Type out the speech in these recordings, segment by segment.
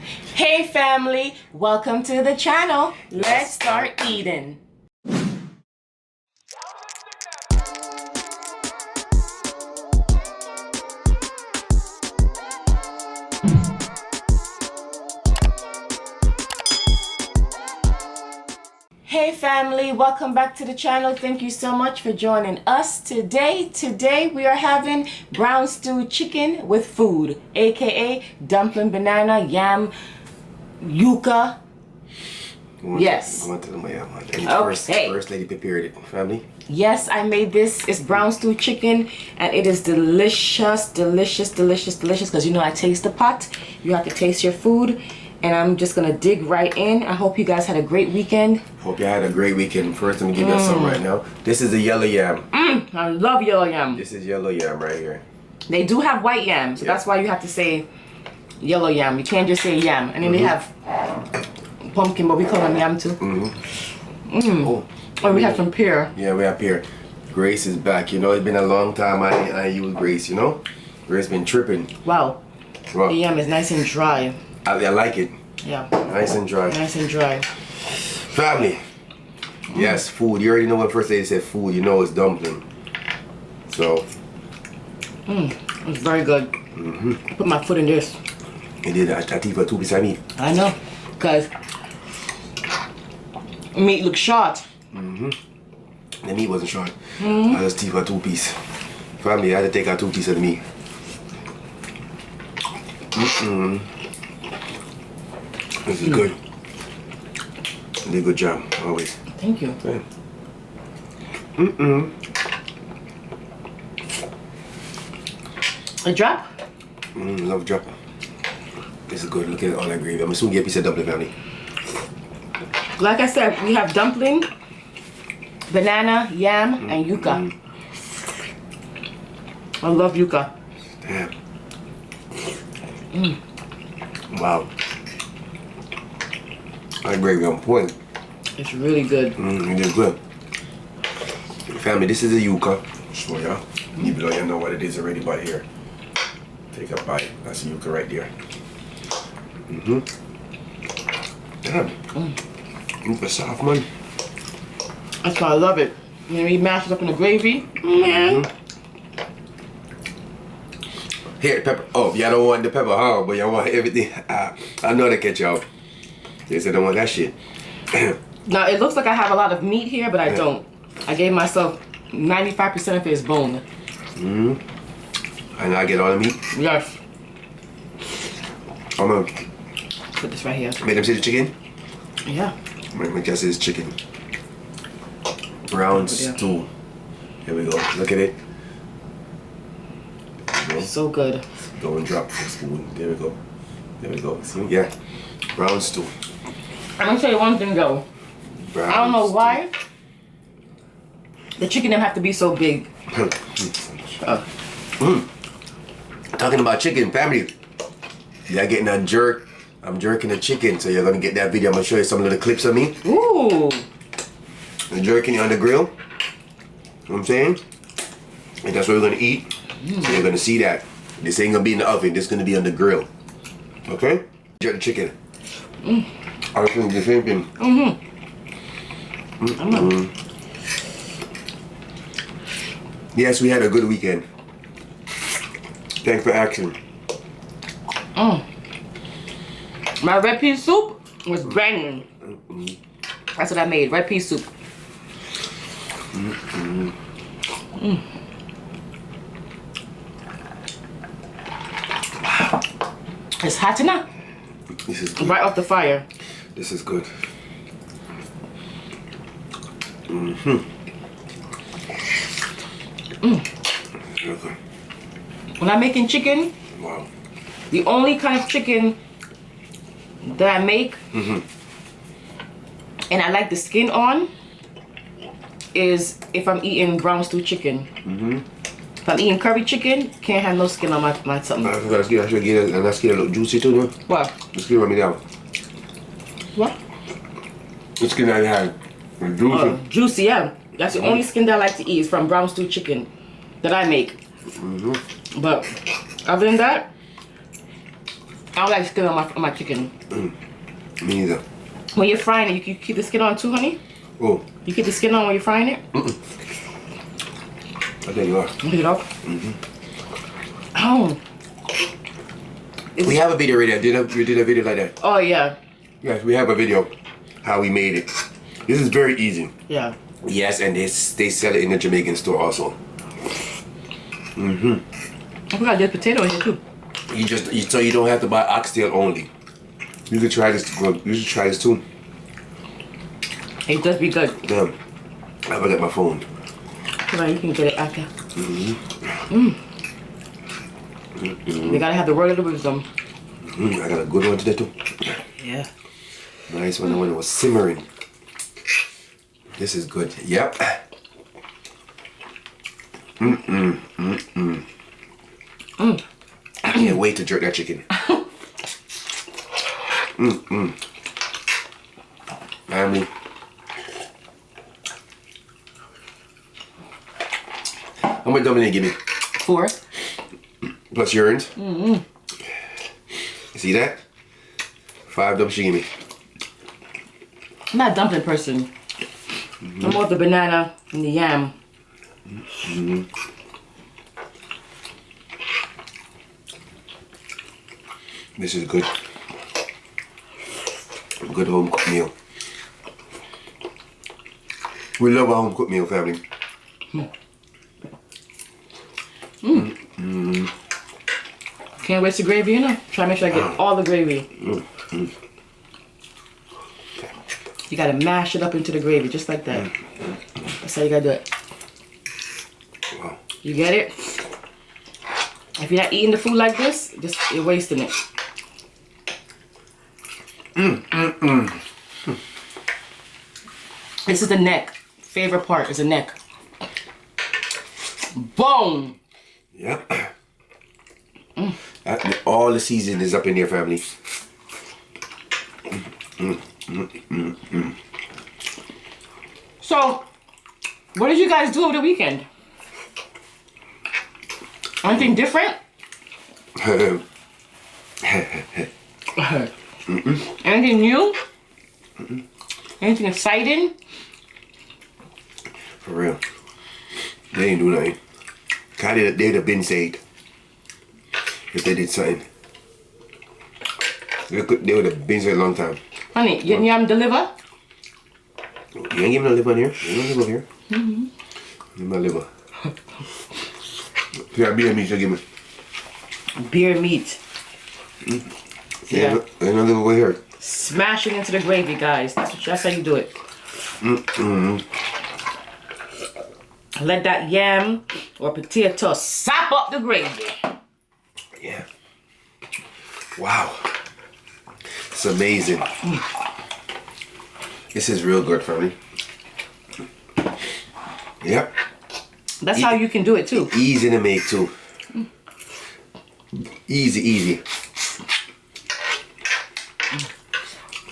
Hey family, welcome to the channel. Let's start eating. Hey family, welcome back to the channel. Thank you so much for joining us today. Today we are having brown stewed chicken with food, aka dumpling, banana, yam, yuca. Yes. I want to do my yam. Okay. First lady prepared it, family. Yes, I made this. It's brown stewed chicken and it is delicious, delicious, delicious, delicious. Because you know I taste the pot. You have to taste your food. And I'm just gonna dig right in. I hope you guys had a great weekend. Hope you had a great weekend. First, let me give you some right now. This is the yellow yam. I love yellow yam. This is yellow yam right here. They do have white yam, so that's why you have to say yellow yam. You can't just say yam. And then they have pumpkin, but we call them yam too. Oh, we have some pear. Yeah, we have pear. Grace is back. You know, it's been a long time I use Grace, you know? Grace been tripping. Wow. Wow. The yam is nice and dry. I like it. Yeah. Nice and dry. Nice and dry. Family. Yes, food. You already know when first lady said food, you know it's dumpling. So. It's very good. Put my foot in this. It did a for 2 pieces of meat. I know. Because meat looks short. The meat wasn't short. I just teeth for 2 pieces. Family, I had to take out 2 pieces of the meat. This is good. You did a good job, always. Thank you. Yeah. A drop? Love drop. This is good. Look at all that gravy. I'm gonna soon get a piece of dumpling, family. Like I said, we have dumpling, banana, yam, and yuca. I love yuca. Damn. Wow. That gravy on point. It's really good. It is good. Family, this is a yuca. Show y'all. Even though you know what it is already, but here. Take a bite. That's a yuca right there. Damn. Yuca soft, man. That's why I love it. When we mash it up in the gravy, man. Here, pepper. Oh, y'all don't want the pepper, huh? But y'all want everything. I know they catch y'all. They said I don't want that shit. Now, it looks like I have a lot of meat here, but I don't. I gave myself 95% of it is bone. And I get all the meat. Yes. I'm gonna Put this right here. make them say the chicken. Yeah. Make that say it's chicken. Brown stew. Here we go. Look at it. So good. Go and drop the spoon. There we go. There we go. See? Yeah. Brown stew. I'm gonna tell you one thing though. Brown I don't know stew. why the chicken didn't have to be so big. Talking about chicken, family. Y'all getting a jerk. I'm jerking the chicken, so you're gonna get that video. I'm gonna show you some little clips of me. Ooh. I'm jerking it on the grill. You know what I'm saying? And that's what we're gonna eat. So you're gonna see that. This ain't gonna be in the oven, this is gonna be on the grill. Okay? Jerk the chicken. I think the same thing. Yes, we had a good weekend. Thanks for asking. My red pea soup was banging. That's what I made, red pea soup. It's hot enough. This is good. Right off the fire. This is good. Okay. When I'm making chicken, Wow. the only kind of chicken that I make, and I like the skin on, is if I'm eating brown stew chicken. If I'm eating curry chicken, can't have no skin on my something. I should get it, and that skin look juicy too, no? What? The skin on me down. What? The skin that I had. Juicy. Juicy, yeah. That's the only skin that I like to eat is from brown stew chicken that I make. But other than that, I don't like skin on my chicken. Me neither. When you're frying it, you keep the skin on too, honey? Oh. You keep the skin on when you're frying it? I think you are. Take it off? Oh. We have a video right there. We did a video like that. Oh, yeah. Yes, we have a video how we made it. This is very easy. Yeah. Yes, and they sell it in the Jamaican store also. I forgot there's potato in here too. So you don't have to buy oxtail only. You could try this. You should try this too. It does be good. Damn, I forgot my phone. Come on, you can get it after. You gotta have the word of the wisdom. I got a good one today too. Yeah. Nice one when it was simmering. This is good. Yep. I can't wait to jerk that chicken. Family. How much Dominic give me? 4. Plus yours. You see that? 5 dump she give me. I'm not a dumpling person. I'm more of the banana and the yam. This is good. Good home cooked meal. We love our home cooked meal, family. Can't waste the gravy, you know? Try to make sure I get all the gravy. You gotta mash it up into the gravy, just like that. That's how you gotta do it. Wow. You get it? If you're not eating the food like this, just you're wasting it. This is the neck. Favorite part is the neck. Bone. Yep. All the season is up in there, family. So, what did you guys do over the weekend? Anything different? Anything new? Anything exciting? For real. They ain't do nothing. They'd have been saved if they did something. They would have been saved a long time. Honey, you yam deliver? You ain't giving no liver on here. You ain't gonna liver here. Give me my liver. Yeah, beer meat you give me. Beer meat. Yeah. Ain't no liver over here. Smash it into the gravy, guys. That's how you do it. Let that yam or potato sop up the gravy. Yeah. Wow. It's amazing. This is real good, family. Yep. That's how you can do it too. Easy to make too. Easy.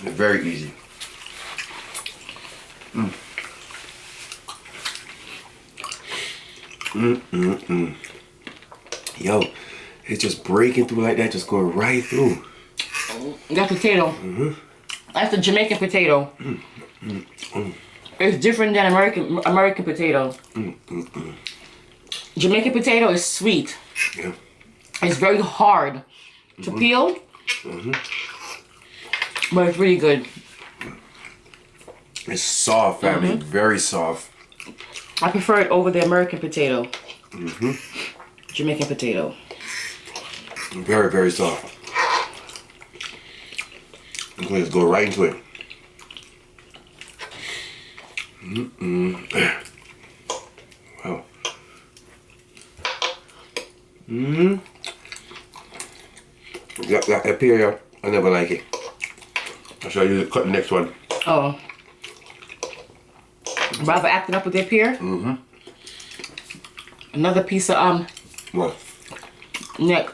Very easy. Yo, it's just breaking through like that, just going right through. That potato. That's the Jamaican potato. It's different than American potato. Jamaican potato is sweet. Yeah. It's very hard to peel, but it's really good. It's soft, family. Very soft. I prefer it over the American potato. Jamaican potato. Very, very soft. I'm going to just go right into it. Wow. That up here, I never like it. I shall use it, cut the next one. Oh. Rather acting up with their pear? Another piece of What? neck.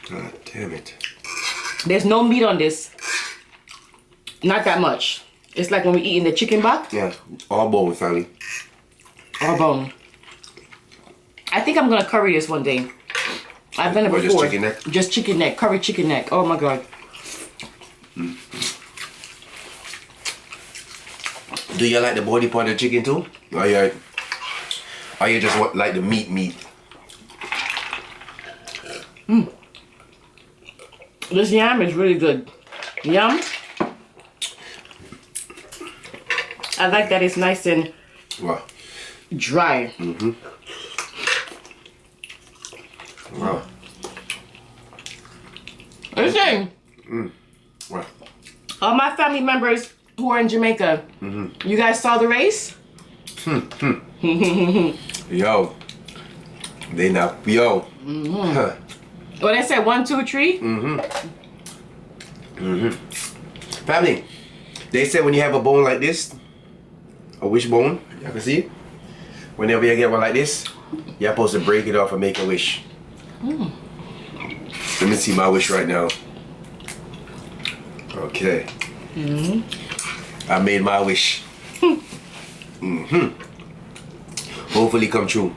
God damn it. There's no meat on this. Not that much. It's like when we eat in the chicken box. Yeah, all bone, family. Or bone. I think I'm gonna curry this one day. I've done it before. Just chicken neck? Just chicken neck. Curry chicken neck. Oh my god. Do you like the body part of the chicken too? Or you just like the meat? This yam is really good. Yum. I like that it's nice and dry. Wow. Listen. Wow. All my family members who are in Jamaica, you guys saw the race? Yo. They not. Yo. Huh. What I said, 1, 2, 3? Family, they said when you have a bone like this, a wishbone, you can see it. Whenever you get one like this, you're supposed to break it off and make a wish. Let me see my wish right now. Okay. I made my wish. Hopefully come true.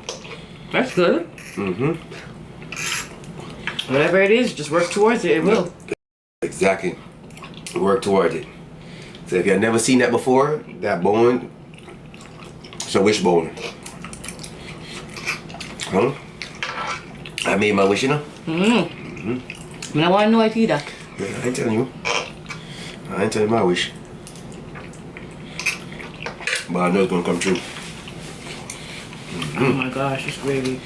That's good. Whatever it is, just work towards it. It will. Exactly. Work towards it. So if you've never seen that before, that bone, it's a wishbone. Huh? I made my wish, you know? I don't want to know it either. Yeah, I ain't telling you. I ain't telling my wish. But I know it's gonna come true. Oh my gosh, it's gravy.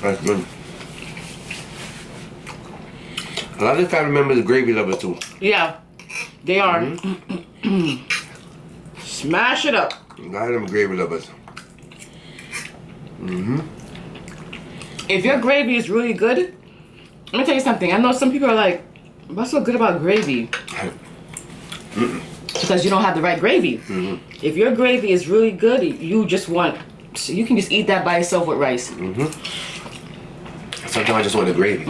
That's good. A lot of family members are gravy lovers too. Yeah, they are. Smash it up. A lot of them are gravy lovers. If your gravy is really good, let me tell you something. I know some people are like, what's so good about gravy? Because you don't have the right gravy. If your gravy is really good, you just want, so you can just eat that by itself with rice. Sometimes I just want the gravy.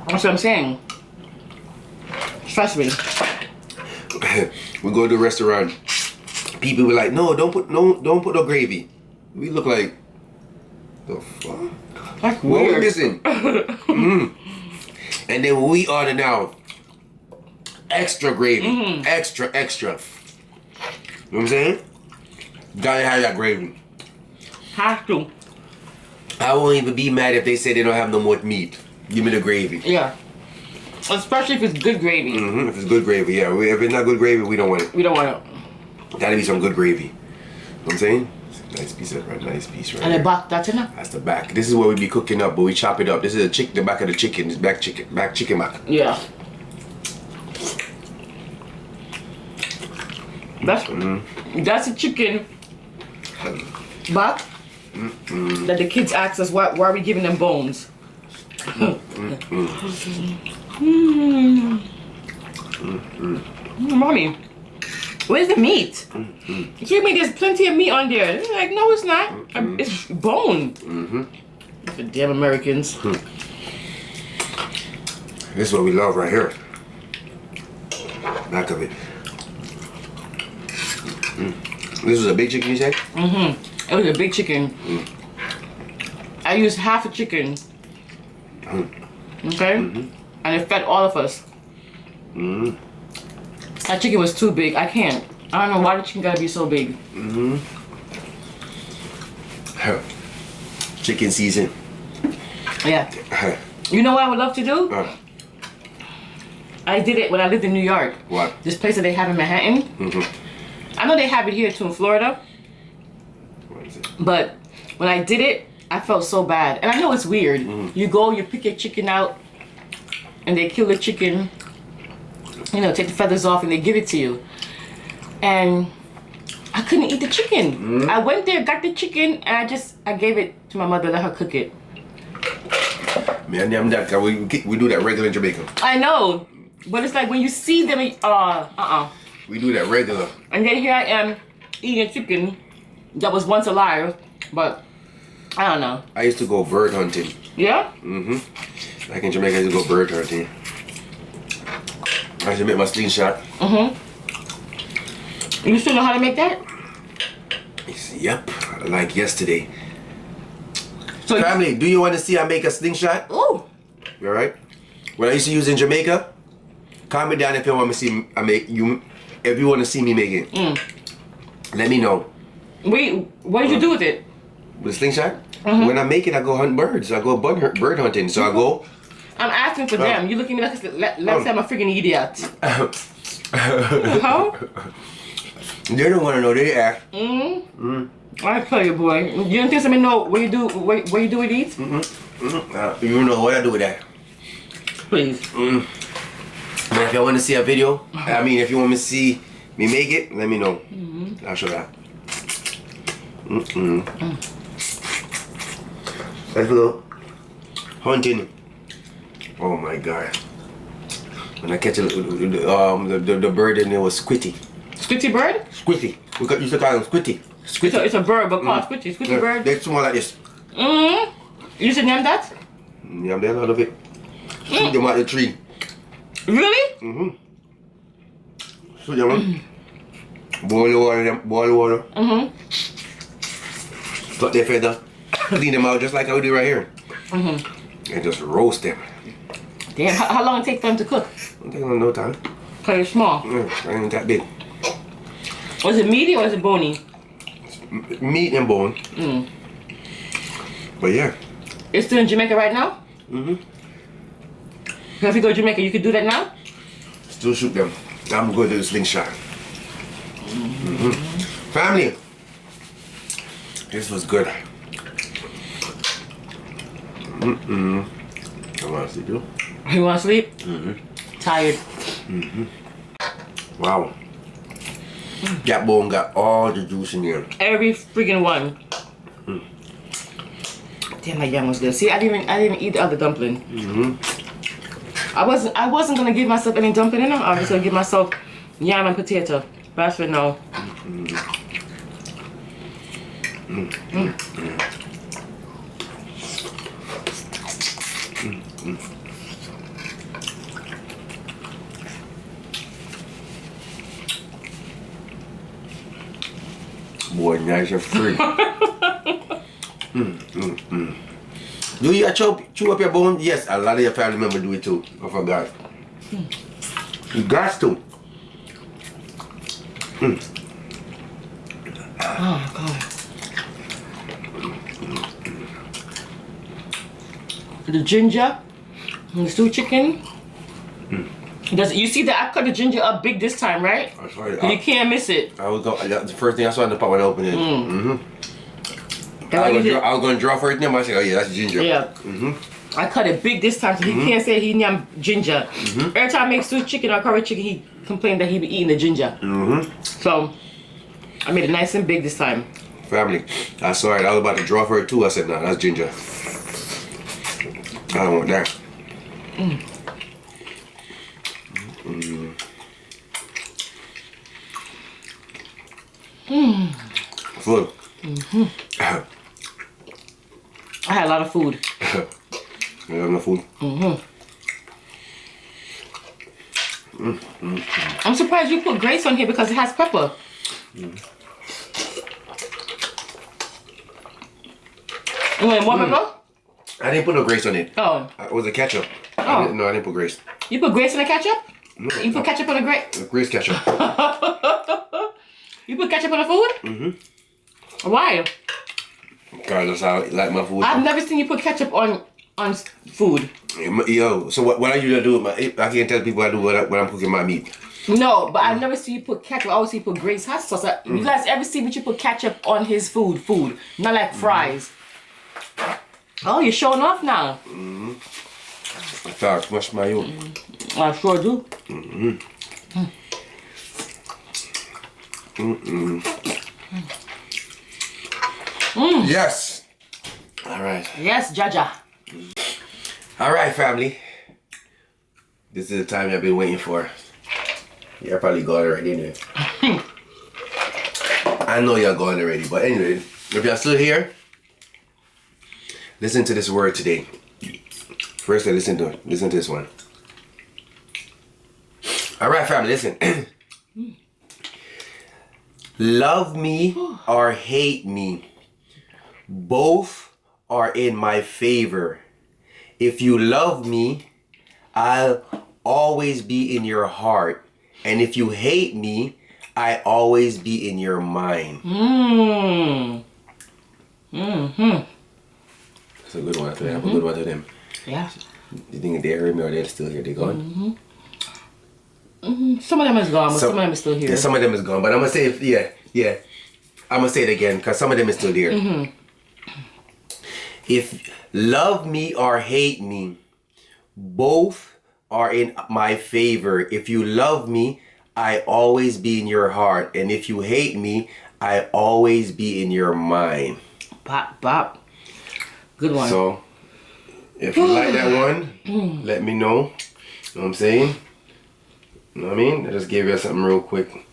That's what I'm saying. Trust me. We go to a restaurant. People were like, no, don't put no gravy. We look like, the fuck? That's What we weird. missing? And then when we order now, extra gravy, extra. You know what I'm saying? Gotta have that gravy. Have to. I won't even be mad if they say they don't have no more meat. Give me the gravy. Yeah. Especially if it's good gravy. If it's good gravy, yeah. If it's not good gravy, we don't want it. We don't want it. Gotta be some good gravy. You know what I'm saying? Nice piece right And there. the back, that's enough. That's the back. This is what we be cooking up, but we chop it up. This is the back of the chicken. This back chicken back. Yeah. That's a chicken back that the kids ask us why are we giving them bones. Mommy, where's the meat? You gave me there's plenty of meat on there. They're like, no, it's not. It's bone. The damn Americans. This is what we love right here. Back of it. This was a big chicken, you said? It was a big chicken. I used half a chicken. Okay? And it fed all of us. That chicken was too big. I can't. I don't know why the chicken gotta be so big. Chicken season. Yeah. You know what I would love to do? I did it when I lived in New York. What? This place that they have in Manhattan. I know they have it here too in Florida. What is it? But when I did it, I felt so bad. And I know it's weird. You go, you pick your chicken out, and they kill the chicken. You know, take the feathers off, and they give it to you. And I couldn't eat the chicken. I went there, got the chicken, and I gave it to my mother, let her cook it. Man, I'm that guy. We do that regular in Jamaica. I know, but it's like when you see them, We do that regular. And then here I am eating a chicken that was once alive, but I don't know. I used to go bird hunting. Yeah? Back in Jamaica, I used to go bird hunting. I used to make my slingshot. You still know how to make that? Yep, like yesterday. So family, do you want to see I make a slingshot? Ooh. Alright? What I used to use in Jamaica, comment down if you want me to see I make you if you want to see me make it. Let me know. Wait, what did you do with it? With a slingshot? When I make it, I go hunt birds. I go bird hunting. So I go. I'm asking for them. You look at me like let's say I'm a freaking idiot. How? They don't want to know. They ask. I tell you, boy. You don't think somebody know what you do? What you do with these? You know what I do with that. Please. Man, if you want to see a video, I mean, if you want me to see me make it, let me know. I'll show that. Let's go hunting. Oh my God! When I catch the bird, and it was squitty. Squitty bird? Squitty. We used to call them squitty. Squitty. It's a bird, but called squitty. Squitty bird. They're small like this. You used to name that? Yeah, they lot of it. Shoot them out the tree. Really? Shoot them. Boil the water. Boil the water. Cut their feather. Clean them out just like I do right here. And just roast them. Damn, how long it take for them to cook? Don't take no time. Cause it's small. Yeah, I ain't that big. Was it meaty or is it bony? Meat and bone. But yeah. It's still in Jamaica right now? So if you go to Jamaica, you could do that now? Still shoot them. I'm going to do the slingshot. Family. This was good. I want to sleep, you? You want to sleep? Tired. Wow. That bone got all the juice in there. Every freaking one. Damn, that yam was good. See, I didn't eat the other dumpling. I wasn't gonna give myself any dumpling in them. I was just gonna give myself yam and potato. But I said no. Boy, nice and free. Do you chew up your bone? Yes, a lot of your family members do it too. I forgot. You got to. Oh God. The ginger, the stewed chicken. You see that I cut the ginger up big this time, right? That's right. You can't miss it. That's the first thing I saw in the pot when I opened it. I was going to draw first name. I said, oh yeah, that's ginger. Yeah. I cut it big this time, so he can't say he named ginger. Every time I make stewed chicken or curry chicken, he complained that he be eating the ginger. So I made it nice and big this time. Family, I saw it. I was about to draw for it too. I said, no, that's ginger. I don't want that. Full. I had a lot of food. You have enough food? I'm surprised you put Grace on here because it has pepper. You want more pepper? I didn't put no Grace on it. Oh. It was a ketchup. Oh. No, I didn't put Grace. You put Grace in the ketchup? No, You put ketchup on the Grace? Grace ketchup. You put ketchup on the food? Why? God, that's how I like my food. I've never seen you put ketchup on food. Yo, so what I usually do with my, I can't tell people I do when I'm cooking my meat. No, but I've never seen you put ketchup. I always see you put Grace hot sauce. You guys ever see me you put ketchup on his food? Not like fries. Oh, you're showing off now. I thought much my own. I sure do. Yes. All right. Yes, Jaja. All right, family. This is the time I've been waiting for. You're probably gone already anyway. I know you're gone already, but anyway, if you're still here, listen to this word today. First, listen to this one. All right, family, listen. Love me or hate me, both are in my favor. If you love me, I'll always be in your heart. And if you hate me, I always be in your mind. That's a good one to them. A good one to them. Yeah. You think they heard me or they're still here? They gone? Some of them is gone, but some of them is still here. Yeah, some of them is gone. But I'm gonna say, yeah. I'm gonna say it again because some of them is still there. If love me or hate me, both are in my favor. If you love me, I always be in your heart. And if you hate me, I always be in your mind. Bop, bop. Good one. So, if you like that one, let me know. You know what I'm saying? You know what I mean? I just gave you something real quick.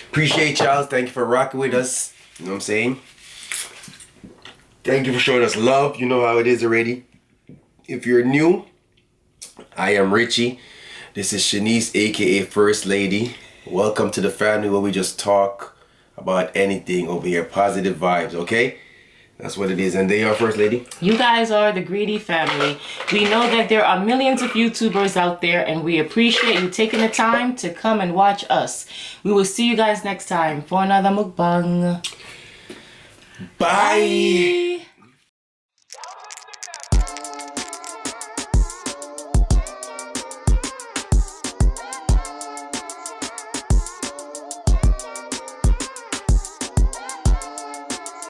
Appreciate y'all. Thank you for rocking with us. You know what I'm saying? Thank you for showing us love. You know how it is already. If you're new, I am Richie. This is Shanice, aka First Lady. Welcome to the family where we just talk about anything over here. Positive vibes, okay? That's what it is. And they are First Lady. You guys are the Greedy family. We know that there are millions of YouTubers out there, and we appreciate you taking the time to come and watch us. We will see you guys next time for another mukbang. Bye. Bye.